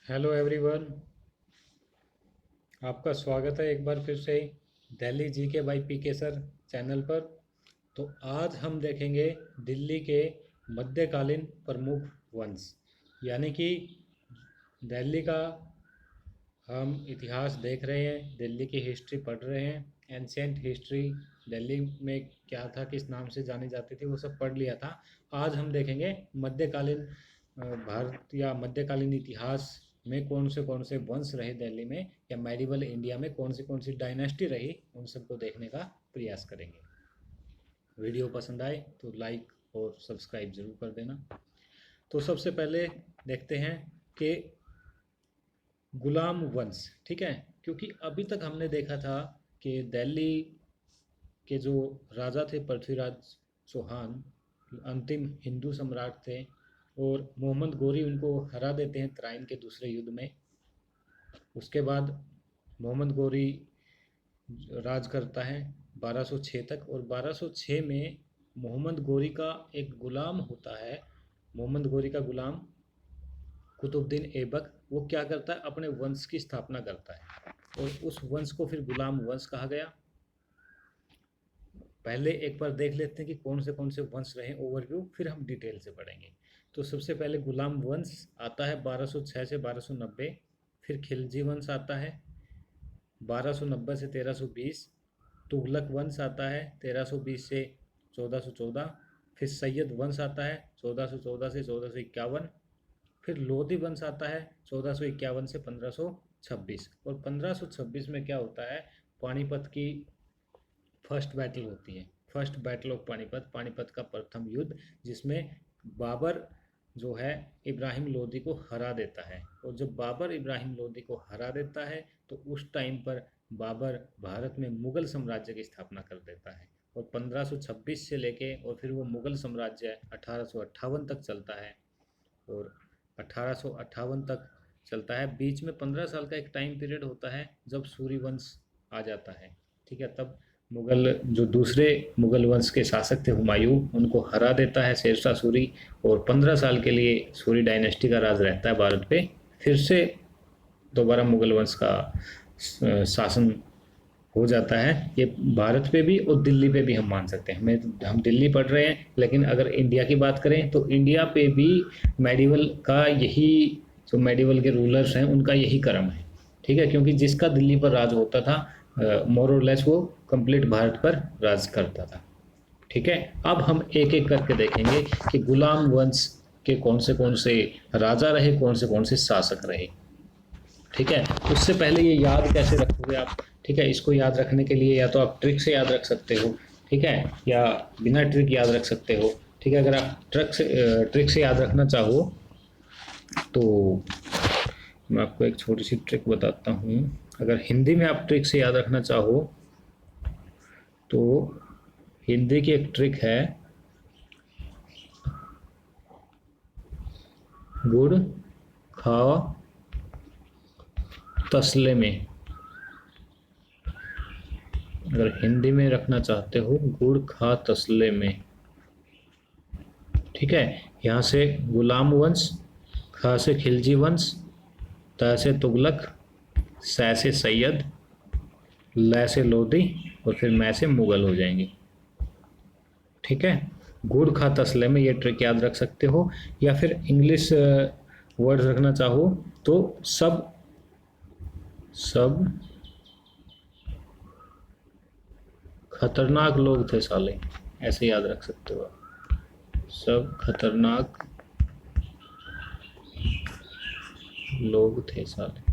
Hello everyone. आपका स्वागत है एक बार फिर से दिल्ली जी के बाई पीके सर चैनल पर। तो आज हम देखेंगे दिल्ली के मध्यकालीन प्रमुख वंश, यानी कि दिल्ली का हम इतिहास देख रहे हैं, दिल्ली की हिस्ट्री पढ़ रहे हैं। एंशियंट हिस्ट्री, दिल्ली में क्या था, किस नाम से जानी जाती थी, वो सब पढ़ लिया था। आज हम देखेंगे मध्यकालीन भारत या मध्यकालीन इतिहास में कौन से वंश रहे दिल्ली में, या मेडिवल इंडिया में कौन सी डायनेस्टी रही, उन सबको देखने का प्रयास करेंगे। वीडियो पसंद आए तो लाइक और सब्सक्राइब ज़रूर कर देना। तो सबसे पहले देखते हैं कि गुलाम वंश, ठीक है। क्योंकि अभी तक हमने देखा था कि दिल्ली के जो राजा थे पृथ्वीराज चौहान, अंतिम हिंदू सम्राट थे, और मोहम्मद गोरी उनको हरा देते हैं तराइन के दूसरे युद्ध में। उसके बाद मोहम्मद गोरी राज करता है 1206 तक, और 1206 में मोहम्मद गोरी का एक गुलाम होता है। मोहम्मद गोरी का गुलाम कुतुबुद्दीन ऐबक, वो क्या करता है, अपने वंश की स्थापना करता है, और उस वंश को फिर गुलाम वंश कहा गया। पहले एक बार देख लेते हैं कि कौन से वंश रहे, ओवरव्यू, फिर हम डिटेल से पढ़ेंगे। तो सबसे पहले गुलाम वंश आता है 1206 से 1290। फिर खिलजी वंश आता है 1290 से 1320। तुगलक वंश आता है 1320 से 1414। फिर सैयद वंश आता है 1414 से 1451। फिर लोधी वंश आता है 1451 से 1526। और 1526 में क्या होता है, पानीपत की फर्स्ट बैटल होती है, first battle of Panipat, Panipat का प्रथम युद्ध, जिसमें बाबर जो है इब्राहिम लोदी को हरा देता है। और जब बाबर इब्राहिम लोदी को हरा देता है तो उस टाइम पर बाबर भारत में मुगल साम्राज्य की स्थापना कर देता है। और 1526 से लेके और फिर वो मुगल साम्राज्य 1858 तक चलता है, और 1858 तक चलता है। बीच में 15 साल का एक टाइम पीरियड होता है जब सूर्यवंश आ जाता है, ठीक है। तब मुगल जो दूसरे मुगल वंश के शासक थे हुमायूं, उनको हरा देता है शेरशाह सूरी, और 15 साल के लिए सूरी डायनेस्टी का राज रहता है भारत पे। फिर से दोबारा मुगल वंश का शासन हो जाता है। ये भारत पे भी और दिल्ली पे भी हम मान सकते हैं। हम दिल्ली पढ़ रहे हैं, लेकिन अगर इंडिया की बात करें तो इंडिया पे भी मेडिवल का यही, जो मेडिवल के रूलर्स हैं उनका यही क्रम है, ठीक है। क्योंकि जिसका दिल्ली पर राज होता था, मोर और लेस वो कंप्लीट भारत पर राज करता था, ठीक है। अब हम एक एक करके देखेंगे कि गुलाम वंश के कौन से राजा रहे, कौन से शासक रहे, ठीक है। उससे पहले ये याद कैसे रखोगे आप, ठीक है। इसको याद रखने के लिए या तो आप ट्रिक से याद रख सकते हो, ठीक है, या बिना ट्रिक याद रख सकते हो, ठीक है। अगर आप ट्रिक से याद रखना चाहो तो मैं आपको एक छोटी सी ट्रिक बताता हूँ। अगर हिंदी में आप ट्रिक से याद रखना चाहो तो हिंदी की एक ट्रिक है, गुड़ खाओ तसले में। अगर हिंदी में रखना चाहते हो, गुड़ खा तसले में, ठीक है। यहाँ से गुलाम वंश, खा से खिलजी वंश, त से तुगलक, सै से सैयद, लै से लोधी, और फिर मैं से मुगल हो जाएंगे, ठीक है। गुड़ खा तसले में ये ट्रिक याद रख सकते हो। या फिर इंग्लिश वर्ड्स रखना चाहो तो सब सब खतरनाक लोग थे साले, ऐसे याद रख सकते हो। सब खतरनाक लोग थे साले,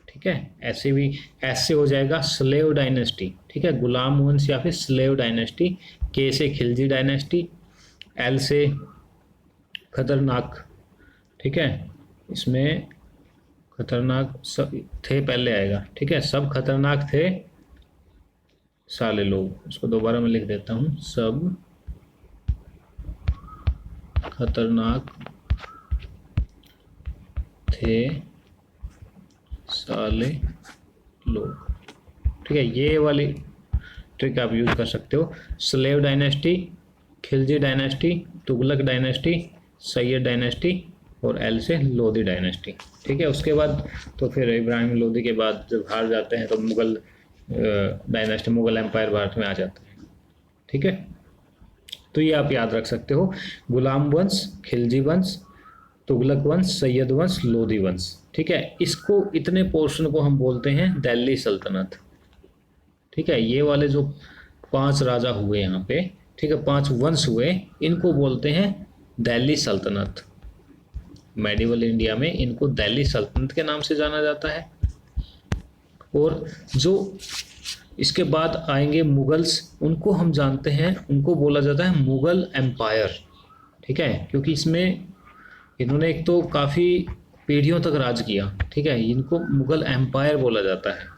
ठीक है। ऐसे भी, ऐसे हो जाएगा स्लेव डायनेस्टी, ठीक है। गुलाम वंश या फिर स्लेव डायनेस्टी। के से खिलजी डायनेस्टी, एल से खतरनाक, ठीक है। इसमें खतरनाक सब थे पहले आएगा, ठीक है। सब खतरनाक थे साले लोग। उसको दोबारा मैं लिख देता हूँ, सब खतरनाक थे साले लोग, ठीक है। ये वाली ट्रिक आप यूज कर सकते हो। Slave dynasty, Khilji dynasty, Tughlaq dynasty, Syed dynasty और एल से लोधी डायनेस्टी। ठीक है, उसके बाद तो फिर इब्राहिम लोधी के बाद जब हार जाते हैं तो मुगल डायनेस्टी, मुगल एम्पायर भारत में आ जाता है। ठीक है, तो ये आप याद रख सकते हो, गुलाम वंश, खिलजी वंश, तुगलक वंश, सैयद वंश, लोधी वंश। ठीक है, इसको इतने पोर्शन को हम बोलते हैं दिल्ली सल्तनत। ठीक है, ये वाले जो 5 राजा हुए यहाँ पे, ठीक है, 5 वंश हुए, इनको बोलते हैं दिल्ली सल्तनत। मेडिवल इंडिया में इनको दिल्ली सल्तनत के नाम से जाना जाता है। और जो इसके बाद आएंगे मुगल्स, उनको हम जानते हैं, उनको बोला जाता है मुगल एम्पायर। ठीक है, क्योंकि इसमें इन्होंने एक तो काफ़ी पीढ़ियों तक राज किया। ठीक है, इनको मुगल एम्पायर बोला जाता है।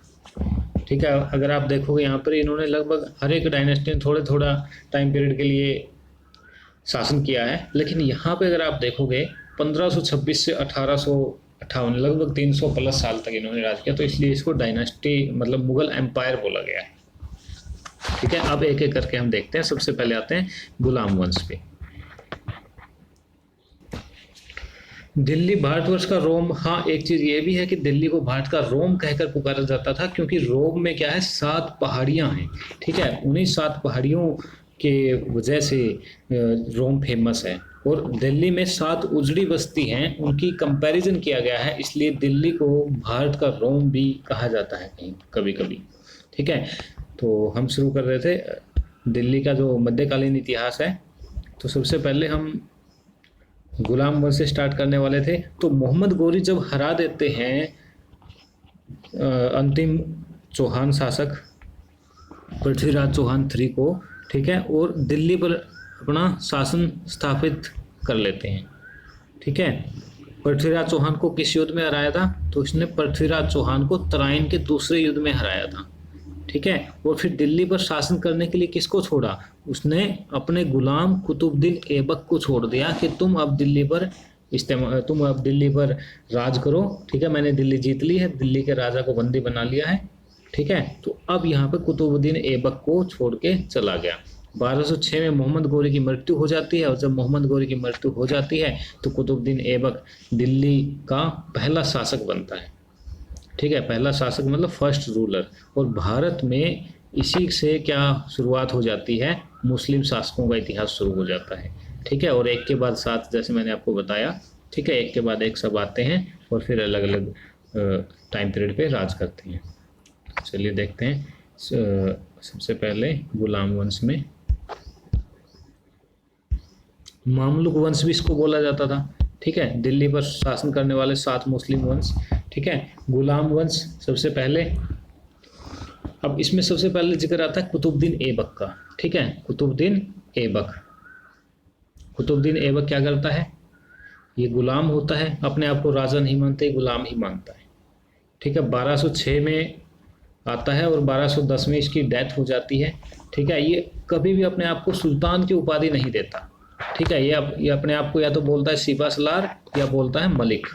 ठीक है, अगर आप देखोगे यहाँ पर इन्होंने लगभग हर एक डायनेस्टी में थोड़ा थोड़ा टाइम पीरियड के लिए शासन किया है, लेकिन यहाँ पे अगर आप देखोगे 1526 से 1858, लगभग 300 प्लस साल तक इन्होंने राज किया, तो इसलिए इसको डायनेस्टी मतलब मुगल एम्पायर बोला गया है। ठीक है, अब एक एक करके हम देखते हैं। सबसे पहले आते हैं गुलाम वंश पे। दिल्ली भारतवर्ष का रोम। हाँ, एक चीज ये भी है कि दिल्ली को भारत का रोम कहकर पुकारा जाता था, क्योंकि रोम में क्या है, 7 पहाड़ियां हैं। ठीक है, उन्हीं 7 पहाड़ियों के वजह से रोम फेमस है। और दिल्ली में 7 उजड़ी बस्ती हैं, उनकी कंपैरिजन किया गया है, इसलिए दिल्ली को भारत का रोम भी कहा जाता है कहीं कभी कभी। ठीक है, तो हम शुरू कर रहे थे दिल्ली का जो मध्यकालीन इतिहास है। तो सबसे पहले हम गुलाम वंश से स्टार्ट करने वाले थे। तो मोहम्मद गोरी जब हरा देते हैं अंतिम चौहान शासक पृथ्वीराज चौहान 3 को, ठीक है, और दिल्ली पर अपना शासन स्थापित कर लेते हैं। ठीक है, पृथ्वीराज चौहान को किस युद्ध में हराया था? तो इसने पृथ्वीराज चौहान को तराइन के दूसरे युद्ध में हराया था। ठीक है, और फिर दिल्ली पर शासन करने के लिए किसको छोड़ा? उसने अपने गुलाम कुतुबुद्दीन ऐबक को छोड़ दिया कि तुम अब दिल्ली पर राज करो। ठीक है, मैंने दिल्ली जीत ली है, दिल्ली के राजा को बंदी बना लिया है। ठीक है, तो अब यहाँ पे कुतुबुद्दीन ऐबक को छोड़ के चला गया। 1206 में मोहम्मद गोरी की मृत्यु हो जाती है, और जब मोहम्मद गोरी की मृत्यु हो जाती है तो कुतुबुद्दीन ऐबक दिल्ली का पहला शासक बनता है। ठीक है, पहला शासक मतलब फर्स्ट रूलर। और भारत में इसी से क्या शुरुआत हो जाती है, मुस्लिम शासकों का इतिहास शुरू हो जाता है। ठीक है, और एक के बाद 7 जैसे मैंने आपको बताया। ठीक है, एक के बाद एक सब आते हैं और फिर अलग अलग टाइम पीरियड पे राज करते हैं। चलिए देखते हैं। सबसे पहले गुलाम वंश में मामलुक वंश भी इसको बोला जाता था। ठीक है, दिल्ली पर शासन करने वाले 7 मुस्लिम वंश। ठीक है, गुलाम वंश सबसे पहले। अब इसमें सबसे पहले जिक्र आता है कुतुबुद्दीन ऐबक का। ठीक है, कुतुबुद्दीन ऐबक क्या करता है? ये गुलाम होता है, अपने आप को राजा नहीं मानते, गुलाम ही मानता है। ठीक है, 1206 में आता है और 1210 में इसकी डेथ हो जाती है। ठीक है, ये कभी भी अपने आप को सुल्तान की उपाधि नहीं देता। ठीक है, ये अपने आप को या तो बोलता है सिपा सलार या बोलता है मलिक।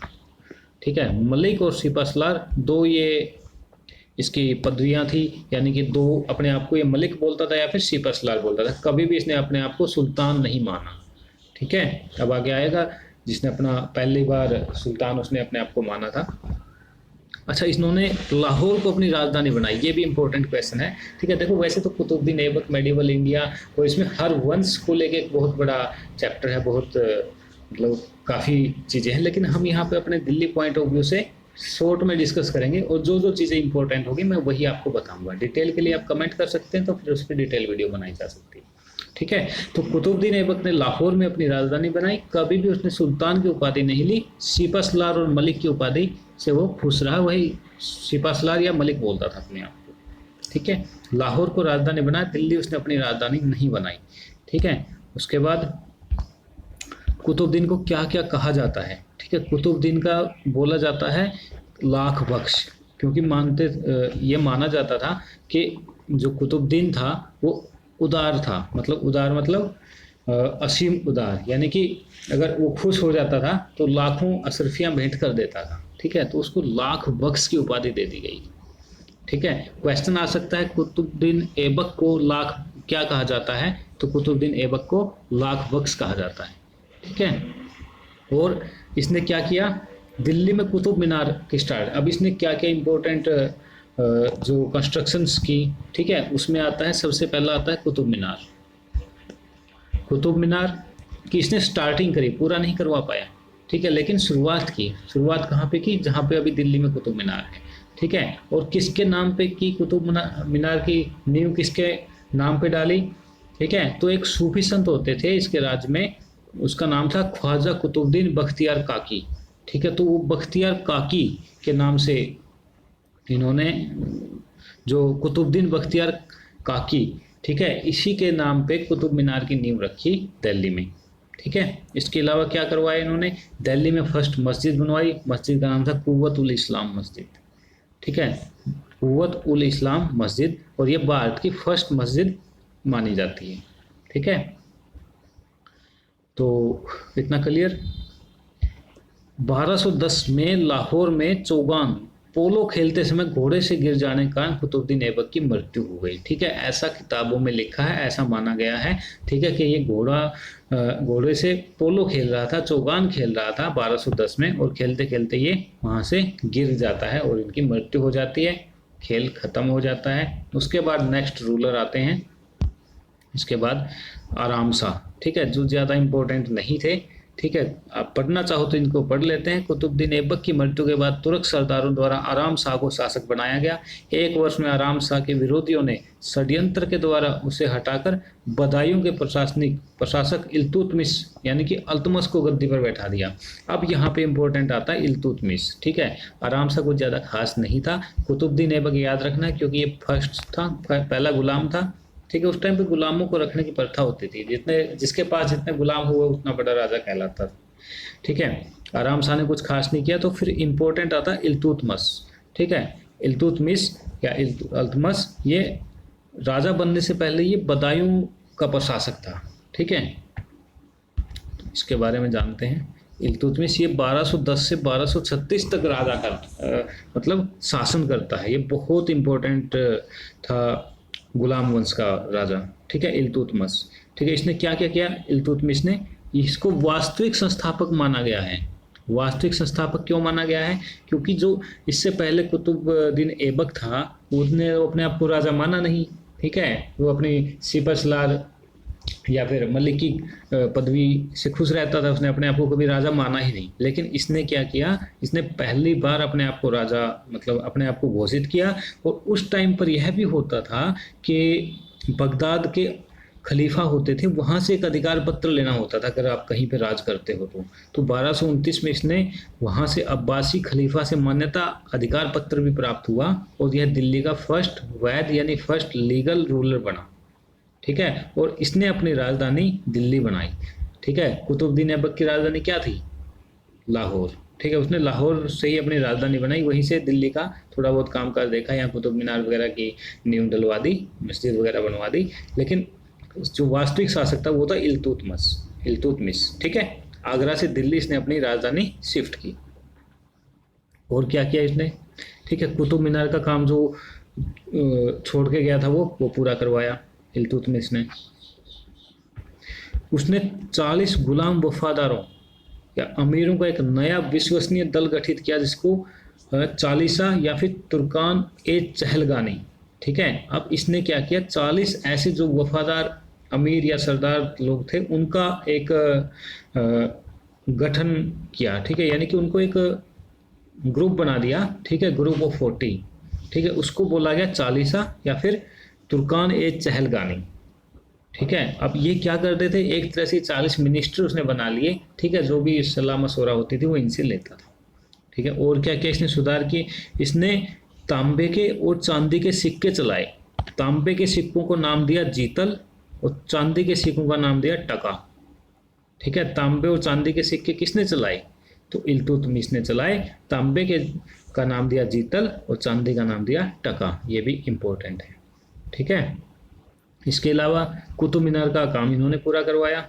ठीक है, मलिक और सिपा सलार 2 ये इसकी पदवियां थी, यानी कि 2 अपने आप को ये मलिक बोलता था या फिर सिपा सलार बोलता था। कभी भी इसने अपने आप को सुल्तान नहीं माना। ठीक है, अब आगे आएगा जिसने अपना पहली बार सुल्तान उसने अपने आप को माना था। अच्छा, इन्होंने लाहौर को अपनी राजधानी बनाई, ये भी इंपॉर्टेंट क्वेश्चन है। ठीक है, देखो वैसे तो कुतुबुद्दीन ऐबक, मेडिवल इंडिया, और इसमें हर वंश को लेके एक बहुत बड़ा चैप्टर है, बहुत मतलब काफ़ी चीज़ें हैं, लेकिन हम यहाँ पे अपने दिल्ली पॉइंट ऑफ व्यू से शॉर्ट में डिस्कस करेंगे, और जो जो चीज़ें इंपॉर्टेंट होगी मैं वही आपको बताऊंगा। डिटेल के लिए आप कमेंट कर सकते हैं, तो फिर उस पर डिटेल वीडियो बनाई जा सकती है। ठीक है, तो कुतुबुद्दीन ऐबक ने लाहौर में अपनी राजधानी बनाई, कभी भी उसने सुल्तान की उपाधि नहीं ली। सिपा सलार और मलिक की उपाधि से वो खुश रहा, वही सिपा सलार या मलिक बोलता था अपने आप को। ठीक है, लाहौर को राजधानी बनाया, दिल्ली उसने अपनी राजधानी नहीं बनाई। ठीक है, उसके बाद कुतुबुद्दीन को क्या क्या कहा जाता है? ठीक है, कुतुबुद्दीन का बोला जाता है लाख बख्श, क्योंकि ये माना जाता था कि जो कुतुबुद्दीन था वो उदार था। मतलब उदार मतलब असीम उदार, यानी कि अगर वो खुश हो जाता था तो लाखों अशरफियाँ भेंट कर देता था। ठीक है, तो उसको लाख बख्श की उपाधि दे दी गई। ठीक है, क्वेश्चन आ सकता है कुतुबुद्दीन ऐबक को लाख क्या कहा जाता है? तो कुतुबुद्दीन ऐबक को लाख बख्श कहा जाता है। ठीक है, और इसने क्या किया, दिल्ली में कुतुब मीनार की स्टार्ट। अब इसने क्या क्या इम्पोर्टेंट जो कंस्ट्रक्शंस की, ठीक है, उसमें आता है सबसे पहला आता है कुतुब मीनार। कुतुब मीनार की इसने स्टार्टिंग करी, पूरा नहीं करवा पाया, ठीक है, लेकिन शुरुआत की। शुरुआत कहाँ पे की, जहाँ पे अभी दिल्ली में कुतुब मीनार है, ठीक है। और किसके नाम पे की कुतुब मीनार की नींव, किसके नाम पे डाली, ठीक है। तो एक सूफी संत होते थे इसके राज्य में, उसका नाम था ख्वाजा कुतुबुद्दीन बख्तियार काकी, ठीक है। तो वो बख्तियार काकी के नाम से इन्होंने, जो कुतुबुद्दीन बख्तियार काकी, ठीक है, इसी के नाम पे कुतुब मीनार की नींव रखी दिल्ली में, ठीक है। इसके अलावा क्या करवाया इन्होंने, दिल्ली में फर्स्ट मस्जिद बनवाई, मस्जिद का नाम था कुव्वत उल इस्लाम मस्जिद, ठीक है, कुव्वत उल इस्लाम मस्जिद। और ये भारत की फर्स्ट मस्जिद मानी जाती है, ठीक है। तो इतना क्लियर। 1210 में लाहौर में चौगान पोलो खेलते समय घोड़े से गिर जाने के कारण कुतुबुद्दीन ऐबक की मृत्यु हो गई, ठीक है। ऐसा किताबों में लिखा है, ऐसा माना गया है, ठीक है, कि ये घोड़े से पोलो खेल रहा था, चौगान खेल रहा था 1210 में, और खेलते खेलते ये वहाँ से गिर जाता है और इनकी मृत्यु हो जाती है, खेल खत्म हो जाता है। उसके बाद नेक्स्ट रूलर आते हैं, इसके बाद आराम शाह, ठीक है, जो ज़्यादा इम्पोर्टेंट नहीं थे, ठीक है। आप पढ़ना चाहो तो इनको पढ़ लेते हैं। कुतुबुद्दीन ऐबक की मृत्यु के बाद तुर्क सरदारों द्वारा आराम शाह को शासक बनाया गया। एक वर्ष में आराम शाह के विरोधियों ने षड्यंत्र के द्वारा उसे हटाकर बदायूं के प्रशासक इल्तुतमिश यानी कि अल्तमश को गद्दी पर बैठा दिया। अब यहाँ पे इम्पोर्टेंट आता है इल्तुतमिश, ठीक है। आराम शाह कुछ ज़्यादा खास नहीं था। कुतुबुद्दीन ऐबक याद रखना है क्योंकि ये फर्स्ट था, पहला गुलाम था, ठीक है। उस टाइम पे गुलामों को रखने की प्रथा होती थी, जिसके पास जितने गुलाम हुए उतना बड़ा राजा कहलाता था, ठीक है। आराम शाह ने कुछ खास नहीं किया। तो फिर इम्पोर्टेंट आता है इल्तुतमिश, ठीक है। इल्तुतमिश या अल्तमश, ये राजा बनने से पहले ये बदायूं का प्रशासक था, ठीक है। इसके बारे में जानते हैं। इल्तुतमिश ये 1210 से 1236 तक राजा का मतलब शासन करता है। ये बहुत इम्पोर्टेंट था, गुलाम वंश का राजा, ठीक है, इल्तुतमिश, ठीक है। इसने क्या क्या किया, इल्तुतमिश ने, इसको वास्तविक संस्थापक माना गया है। वास्तविक संस्थापक क्यों माना गया है, क्योंकि जो इससे पहले कुतुबुद्दीन ऐबक था उसने अपने आप को राजा माना नहीं, ठीक है। वो अपनी सिपह सलार या फिर मलिक की पदवी से खुश रहता था, उसने अपने आप को कभी राजा माना ही नहीं। लेकिन इसने क्या किया, इसने पहली बार अपने आप को राजा मतलब अपने आप को घोषित किया। और उस टाइम पर यह भी होता था कि बगदाद के खलीफा होते थे, वहाँ से एक अधिकार पत्र लेना होता था अगर आप कहीं पर राज करते हो तो 1229 में इसने वहाँ से अब्बासी खलीफा से मान्यता अधिकार पत्र भी प्राप्त हुआ और यह दिल्ली का फर्स्ट वैध यानी फर्स्ट लीगल रूलर बना, ठीक है। और इसने अपनी राजधानी दिल्ली बनाई, ठीक है। कुतुबुद्दीन ऐबक की राजधानी क्या थी, लाहौर, ठीक है। उसने लाहौर से ही अपनी राजधानी बनाई, वहीं से दिल्ली का थोड़ा बहुत कामकाज देखा, यहाँ कुतुब मीनार वगैरह की नींव डलवा दी, मस्जिद वगैरह बनवा दी। लेकिन जो वास्तविक शासक था वो था इल्तुतमिश, ठीक है। आगरा से दिल्ली इसने अपनी राजधानी शिफ्ट की। और क्या किया इसने, ठीक है, कुतुब मीनार का काम जो छोड़ के गया था वो पूरा करवाया इल्तुतमिश ने। उसने 40 गुलाम वफादारों या अमीरों का एक नया विश्वसनीय दल गठित किया जिसको चालीसा या फिर तुर्कान ए चहलगानी, ठीक है। अब इसने क्या किया, 40 ऐसे जो वफादार अमीर या सरदार लोग थे उनका एक गठन किया, ठीक है, यानी कि उनको एक ग्रुप बना दिया, ठीक है, ग्रुप ऑफ 40, ठीक है। उसको बोला गया चालीसा या फिर तुर्कान ए चहलगानी, ठीक है। अब ये क्या करते थे, एक तरह से 40 मिनिस्टर उसने बना लिए, ठीक है, जो भी सलाह मशवरा होती थी वो इनसे लेता था, ठीक है। और क्या क्या इसने सुधार किए, इसने तांबे के और चांदी के सिक्के चलाए। तांबे के सिक्कों को नाम दिया जीतल और चांदी के सिक्कों का नाम दिया टका, ठीक है। तांबे और चांदी के सिक्के किसने चलाए, तो इल्तुतमिश ने चलाए। तांबे के का नाम दिया जीतल और चांदी का नाम दिया टका, ये भी इम्पोर्टेंट है, ठीक है। इसके अलावा कुतुब मीनार का काम इन्होंने पूरा करवाया।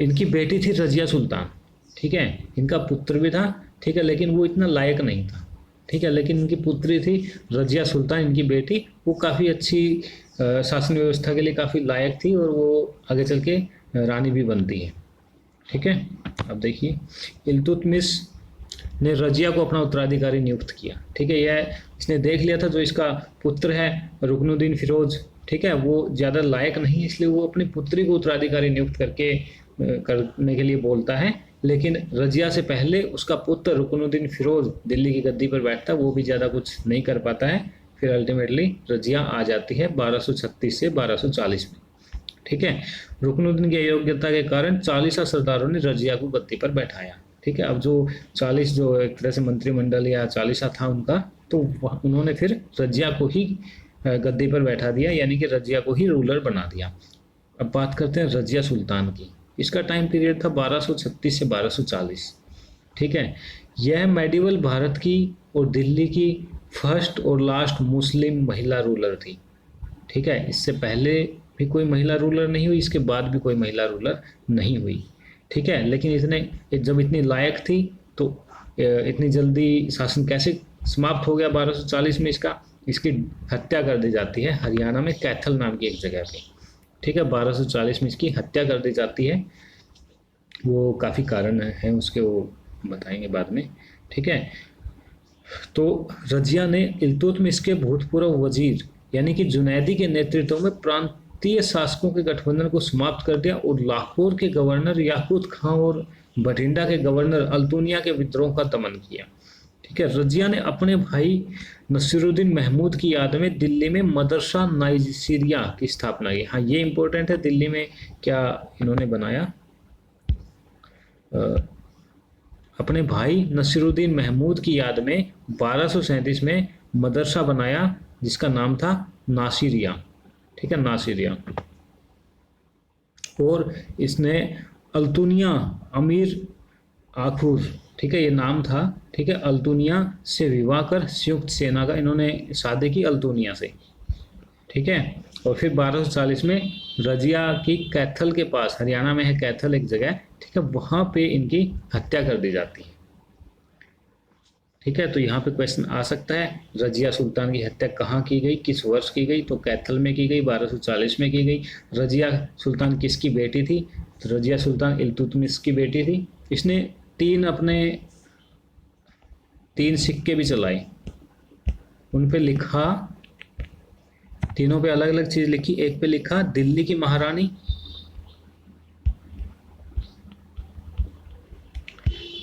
इनकी बेटी थी रजिया सुल्तान, ठीक है, इनका पुत्र भी था, ठीक है, लेकिन वो इतना लायक नहीं था, ठीक है। लेकिन इनकी पुत्री थी रजिया सुल्तान, इनकी बेटी, वो काफ़ी अच्छी शासन व्यवस्था के लिए काफ़ी लायक थी और वो आगे चल के रानी भी बनती है, ठीक है। अब देखिए, इल्तुतमिश ने रजिया को अपना उत्तराधिकारी नियुक्त किया। ठीक है, यह इसने देख लिया था जो इसका पुत्र है रुकनुद्दीन फिरोज, ठीक है, वो ज़्यादा लायक नहीं है, इसलिए वो अपनी पुत्री को उत्तराधिकारी नियुक्त करने के लिए बोलता है। लेकिन रजिया से पहले उसका पुत्र रुकनुद्दीन फिरोज दिल्ली की गद्दी पर बैठता है, वो भी ज़्यादा कुछ नहीं कर पाता है। फिर अल्टीमेटली रजिया आ जाती है 1236 से 1240 में। ठीक है, रुकनुद्दीन की अयोग्यता के कारण 40 सरदारों ने रजिया को गद्दी पर बैठाया। ठीक है, अब जो 40 जो एक तरह से मंत्रिमंडल या 40 था उनका, तो उन्होंने फिर रजिया को ही गद्दी पर बैठा दिया, यानी कि रजिया को ही रूलर बना दिया। अब बात करते हैं रजिया सुल्तान की। इसका टाइम पीरियड था 1236 से 1240। ठीक है, यह मेडिवल भारत की और दिल्ली की फर्स्ट और लास्ट मुस्लिम महिला रूलर थी। ठीक है, इससे पहले भी कोई महिला रूलर नहीं हुई, इसके बाद भी कोई महिला रूलर नहीं हुई। ठीक है, लेकिन जब इतनी लायक थी तो इतनी जल्दी शासन कैसे समाप्त हो गया 1240 में? इसकी हत्या कर दी जाती है हरियाणा में कैथल नाम की एक जगह पे। ठीक है, 1240 में इसकी हत्या कर दी जाती है। वो काफ़ी कारण है उसके, वो बताएंगे बाद में। ठीक है, तो रजिया ने इल्तुतमिश के भूतपूर्व वजीर यानी कि जुनैदी के नेतृत्व में प्रांतीय शासकों के गठबंधन को समाप्त कर दिया और लाहौर के गवर्नर याकूत खां और बठिंडा के गवर्नर अल्तुनिया के विद्रोह का दमन किया। ठीक है, रजिया ने अपने भाई नसीरुद्दीन महमूद की याद में दिल्ली में मदरसा नाइजीरिया की स्थापना की। हाँ, ये इम्पोर्टेंट है, दिल्ली में क्या इन्होंने बनाया? अपने भाई नसीरुद्दीन महमूद की याद में 1237 में मदरसा बनाया जिसका नाम था नासिरिया। ठीक है, नासिरिया। और इसने अल्तुनिया अमीर आखुर, ठीक है, ये नाम था। ठीक है, अल्तुनिया से विवाह कर संयुक्त सेना का इन्होंने शादी की अल्तुनिया से। ठीक है, और फिर 1240 में रजिया की कैथल के पास, हरियाणा में है कैथल एक जगह, ठीक है, वहाँ पे इनकी हत्या कर दी जाती है। ठीक है, तो यहाँ पे क्वेश्चन आ सकता है रजिया सुल्तान की हत्या कहाँ की गई, किस वर्ष की गई? तो कैथल में की गई, 1240 में की गई। रजिया सुल्तान किसकी बेटी थी? तो रजिया सुल्तान इल्तुतमिश की बेटी थी। इसने तीन सिक्के भी चलाए, उन पे लिखा, तीनों पे अलग अलग चीज लिखी। एक पे लिखा दिल्ली की महारानी,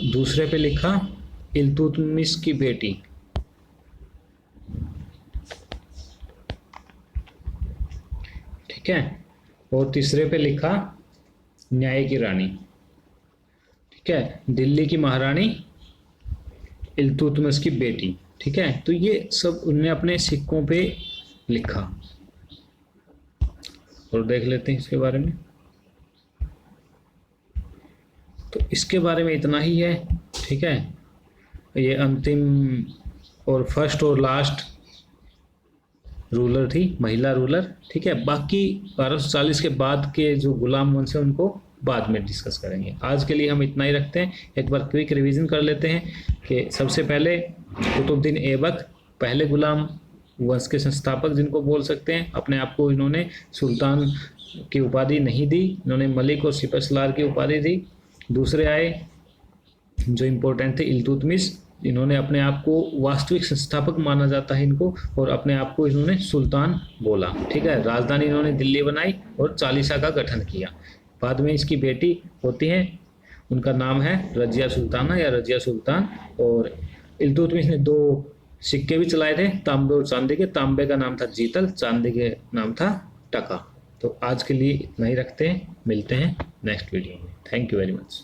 दूसरे पे लिखा इल्तुतमिश की बेटी, ठीक है, और तीसरे पे लिखा न्याय की रानी। ठीक है, दिल्ली की महारानी, इल्तुतमिश की बेटी। ठीक है, तो ये सब उन्होंने अपने सिक्कों पे लिखा। और देख लेते हैं इसके बारे में। तो इसके बारे में इतना ही है। ठीक है, ये अंतिम और फर्स्ट और लास्ट रूलर थी, महिला रूलर। ठीक है, बाकी 1240 के बाद के जो गुलाम वंश है उनको बाद में डिस्कस करेंगे। आज के लिए हम इतना ही रखते हैं। एक बार क्विक रिवीजन कर लेते हैं कि सबसे पहले कुतुबुद्दीन ऐबक पहले गुलाम वंश के संस्थापक जिनको बोल सकते हैं। अपने आप को इन्होंने सुल्तान की उपाधि नहीं दी, इन्होंने मलिक और सिपहसालार की उपाधि दी। दूसरे आए जो इम्पोर्टेंट थे इल्तुतमिश, इन्होंने अपने आप को वास्तविक संस्थापक माना जाता है इनको, और अपने आप को इन्होंने सुल्तान बोला। ठीक है, राजधानी इन्होंने दिल्ली बनाई और चालीसा का गठन किया। बाद में इसकी बेटी होती है, उनका नाम है रजिया सुल्ताना या रजिया सुल्तान। और इल्तुतमिश ने 2 सिक्के भी चलाए थे, तांबे और चांदी के। तांबे का नाम था जीतल, चांदी के नाम था टका। तो आज के लिए इतना ही रखते हैं, मिलते हैं नेक्स्ट वीडियो में। Thank you very much.